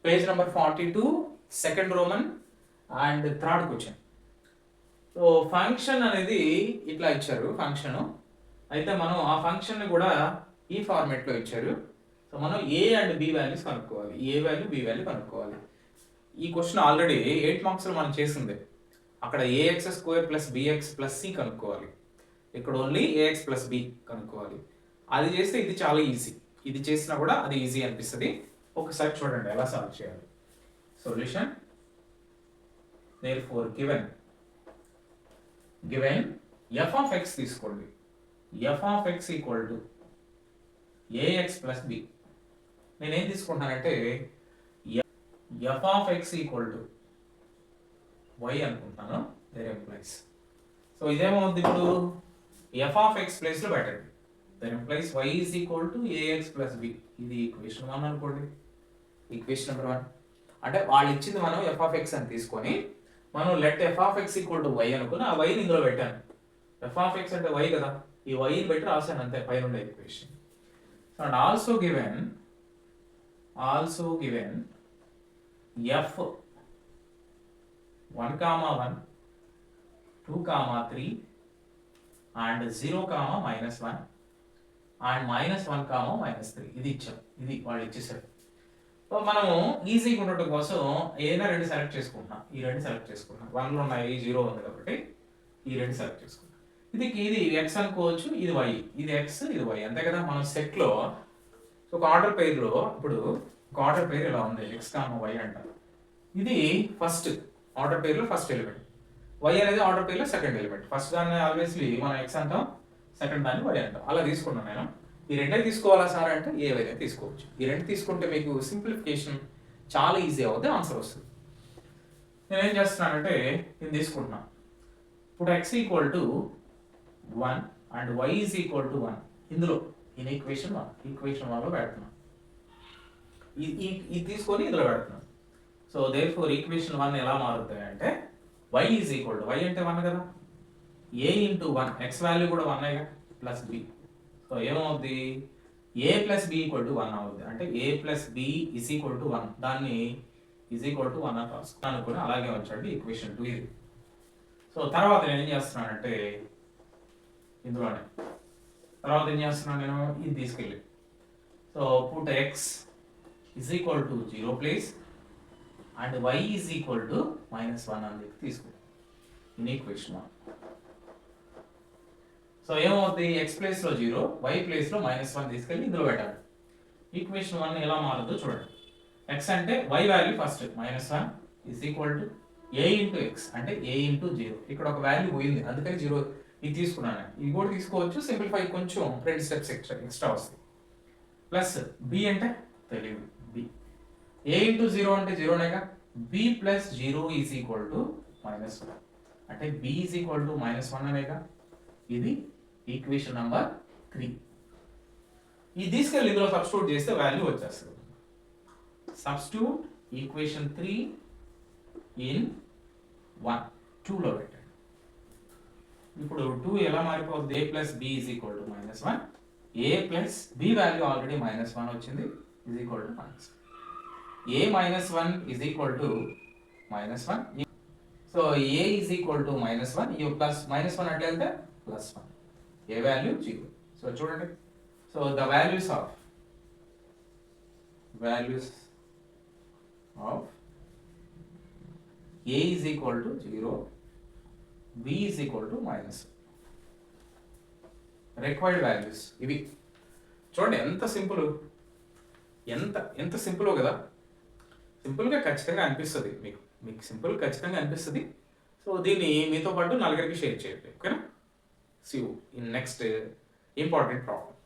Page number 42, second Roman and third question. So function అనేది ఇట్లా ఇచ్చారు ఫంక్షన్. అయితే మనం ఆ ఫంక్షన్ని కూడా ఈ ఫార్మేట్లో ఇచ్చారు. సో మనం ఏ అండ్ బి వాల్యూస్ కనుక్కోవాలి, ఏ వాల్యూ బి వాల్యూ కనుక్కోవాలి. ఈ క్వశ్చన్ ఆల్రెడీ 8 మార్క్స్లో మనం చేసింది. అక్కడ a x square plus b x plus C కనుక్కోవాలి, ఇక్కడ ఓన్లీ ఏఎక్స్ ప్లస్ బి కనుక్కోవాలి. అది చేస్తే ఇది చాలా ఈజీ, ఇది చేసినా కూడా అది ఈజీ అనిపిస్తుంది. ఒకసారి చూడండి ఎలా సాల్వ్ చేయాలి. Solution therefore given f of x తీసుకోండి, f of x equal to a x plus b. నేనేం తీసుకుంటానంటే f of x equal to y అనుకుంటాను, దేర్ ఎంప్లాయిస్. సో ఇదేమవుతుంది ఇప్పుడు f of x ప్లేస్లో పెట్టండి, there implies y is equal to a x plus b. ఇది equation 1 అనుకోండి, ఈక్వేషన్ నెంబర్ 1. అంటే వాళ్ళు ఇచ్చింది మనం f of x అని తీసుకొని మనం let f of x equal to y అనుకుని ఆ y ని ఇందులో పెట్టాను. f of x అంటే y కదా, ఈ y ని పెట్టి రాశాను అంతే పైన ఉండే equation. So and also given f 1, 1, 2, 3 and 0, -1 and -1, -3 ఇది ఇచ్చాం, ఇది వాళ్ళు ఇచ్చేసారు. సో మనము ఈజీగా ఉండటం కోసం ఏదైనా రెండు సెలెక్ట్ చేసుకుంటున్నాం, ఈ రెండు సెలెక్ట్ చేసుకుంటున్నాం. 1లో ఉన్నాయి, 0 ఉంది కాబట్టి ఈ రెండు సెలెక్ట్ చేసుకుంటాం. ఇది x అనుకోవచ్చు, ఇది y, ఇది x, ఇది y, అంతే కదా. మనం సెట్లో ఒక ఆర్డర్ పేర్లో ఇప్పుడు ఒక ఆర్డర్ పేరు ఇలా ఉంది, x, y అంటారు. ఇది ఫస్ట్ ఆర్డర్ పేర్లో ఫస్ట్ ఎలిమెంట్, y అనేది ఆర్డర్ పేర్లో సెకండ్ ఎలిమెంట్. ఫస్ట్ దాన్ని ఆబ్వియస్లీ మనం x అంటాం, సెకండ్ దాన్ని y అంటాం. అలా తీసుకున్నాను నేను. ఈ రెండే తీసుకోవాలా సార్ అంటే ఏవైనా తీసుకోవచ్చు. ఈ రెండు తీసుకుంటే మీకు సింప్లిఫికేషన్ చాలా ఈజీ అవుతుంది, ఆన్సర్ వస్తుంది. నేనేం చేస్తున్నానంటే నేను తీసుకుంటున్నా. ఇప్పుడు x equal to 1 and y is equal to 1 ఇందులో ఇన్ ఈక్వేషన్ 1లో పెడుతున్నాం. ఇది తీసుకొని ఇందులో పెడుతున్నాం. సో దేర్ఫోర్ ఈక్వేషన్ 1 ఎలా మారుతాయి అంటే y is equal to, y అంటే 1 కదా, a ఇంటూ 1, x వాల్యూ కూడా 1 ప్లస్ b. సో ఏమవుద్ది, a plus b equal to 1 అవుద్ది. అంటే a plus b is equal to 1, దాన్ని ఈజ్ ఈక్వల్ టు 1 అని రాసుకున్నాను అనుకుని అలాగే వచ్చండి ఈక్వేషన్ 2 ఇది. సో తర్వాత నేను ఏం చేస్తున్నానంటే ఇందులోనే తర్వాత ఏం చేస్తున్నాను నేను ఇది తీసుకెళ్ళి, so put x is equal to 0 place and y is equal to -1 అని చెప్పి తీసుకుంటాం ఇన్ ఈక్వేషన్ 1. సో ఏమవుతుంది, x ప్లేస్లో 0, y ప్లేస్లో -1 తీసుకెళ్ళి ఇందులో పెట్టాలి. ఈక్వేషన్ 1 ఎలా మారుతుందో చూడండి. x అంటే y value first -1 is equal to a into x అంటే a ఇంటూ 0. ఇక్కడ ఒక వాల్యూ పోయింది అందుకని 0 ఇది తీసుకున్నాను. ఇది కూడా తీసుకోవచ్చు, సింప్లిఫై కొంచెం 2 స్టెప్స్ ఎక్స్ట్రా వస్తాయి. ప్లస్ b అంటే తెలియదు, b a ఇంటూ 0 అంటే 0నేగా, b plus 0 is equal to -1 అంటే b ఈజ్ ఈక్వల్ టు -1 అనేగా. ఇది ఈక్వేషన్ నెంబర్ 3. ఇది తీసుకెళ్ళి ఇందులో సబ్స్టిట్యూట్ చేస్తే వాల్యూ వచ్చేస్తుంది. సబ్స్టిట్యూట్ ఈక్వేషన్ 3 ఇన్ 1, 2లో పెట్టండి. ఇప్పుడు 2 ఎలా మారిపోతుంది, a plus b is equal to -1, a plus b value already -1 వచ్చింది is equal to -1, a -1 is equal to -1. So a is equal to -1, ఈ ప్లస్ -1 అంటే ఎంత +1, a వాల్యూ 0. సో చూడండి, so the values of a is equal to 0, b is equal to -1. Required values ఇవి. చూడండి ఎంత simple, ఎంత simple కదా. సింపుల్గా ఖచ్చితంగా అనిపిస్తుంది మీకు సింపుల్ ఖచ్చితంగా అనిపిస్తుంది. సో దీన్ని మీతో పాటు నలుగురికి షేర్ చేయండి, ఓకేనా. See you in next important problem.